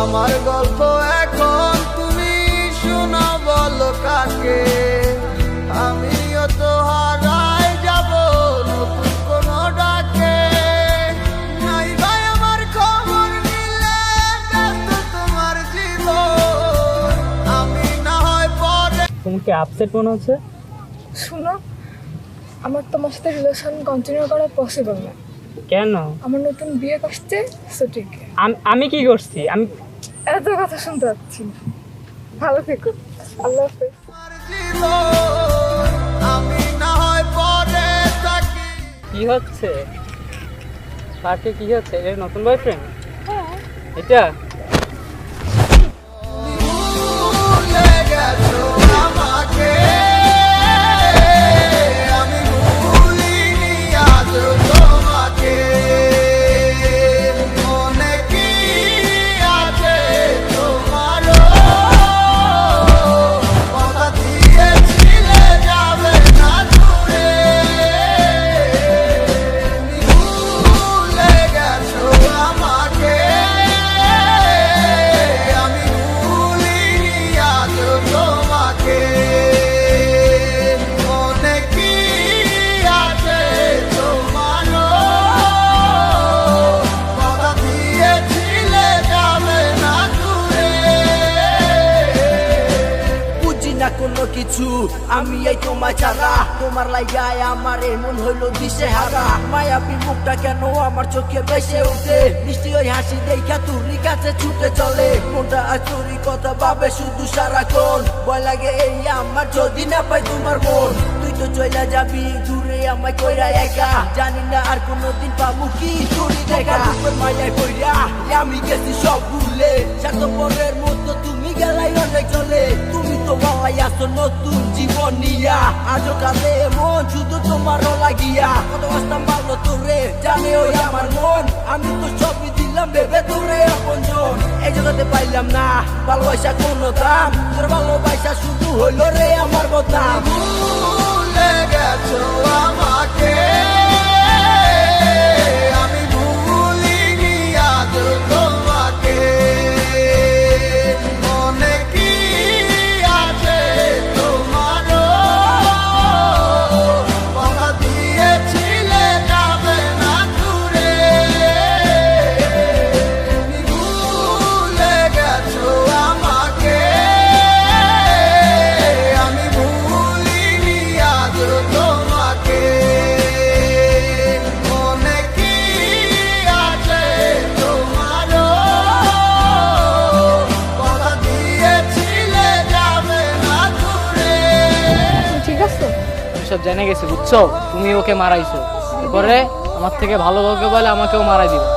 আমার গল্প এখন তুমি শোনা, বলো কাকে? আমিও তো হারাই যাব নতুন কোন ডাকে। নাই ভাই আমার খবর নিলে ব্যস্ত তোমার জীবন, আমি না হয় পরে। তোমার কি আপসেট মনে হচ্ছে? শুনো, আমার তোমার সাথে রিলেশন কন্টিনিউ করা পসিবল না। কেন? আমার নতুন বিয়ে করতে সঠিক। আমি কি করছি? আমি এত কথা শুনতে পাচ্ছি না। ভালো থেকো, আল্লাহ হাফেজ। আমি না হয় পরে থাকি। কি হচ্ছে? তাকে কি হচ্ছে? এর নতুন বয়ফ্রেন্ড? হ্যাঁ। এটা ভুলে গেছো আমাকে, আমি ভুলিনি আজও তোমাকে। মনে কি আছে তোমারও? কথা দিয়েছিলে যাবে না দূরে। ভুলে গেছো আমাকে, আমি ভুলিনি আজও তোমাকে। মনে কি আছে তোমারও? কথা দিয়েছিলে যাবে না দূরে। বুঝি না কোনো কিছু আমি এই তোমায় ছাড়া, তোমার লাইগায় আমার এমন হইল দিশে হারা। মায়াবী মুখটা কেন আমার চোখে ভেসে ওঠে, মিষ্টি ওই হাসি দেখা তুরি কাছে ছুটে চলে। মনটা আজ তোরই কথা ভাবে শুধু সারাক্ষণ, ভয় লাগে এই আমার যদি না পাই তোমার মন। তুই তো চলে যাবি দূরে আমায় কইরা একা, জানি না আর কোনোদিন পাবো কি তোরই দেখা। রূপের মায়ায় পইরা আমি গেছি সব ভুলে, স্বার্থপরের মতো তুমি গেলাই অনেক চলে। তুমি তো ভালাই আসো নতুন জীবন নিয়া, আজও কাঁদে মন শুধু তোমারও লাগিয়া। কত আসতাম ভালো তোরে জানে ওই আমার মন, আমি তো সবই দিলাম ভেবে তোরে আপনজন। এই জগতে পাইলাম না ভালোবাসা কোনো দাম, তোর ভালোবাসা শুধু হইল রে আমার বদনাম। ভুলে গেছো আমাকে, আমি ভুলিনি আজও তোমাকে। মনে কি আছে তোমারও? কথা দিয়েছিলে যাবে না দূরে। ভুলে গেছো আমাকে, আমি ভুলিনি আজও তোমাকে। মনে কি আছে তোমারও? কথা দিয়েছিলে যাবে না দূরে। তুমি ঠিক আছে? আমি সব জেনে গেছি, বুঝছো? তুমি ওকে মারাইছো, এরপরে আমার থেকে ভালো কাউকে বলে আমাকেও মারাই দিবে।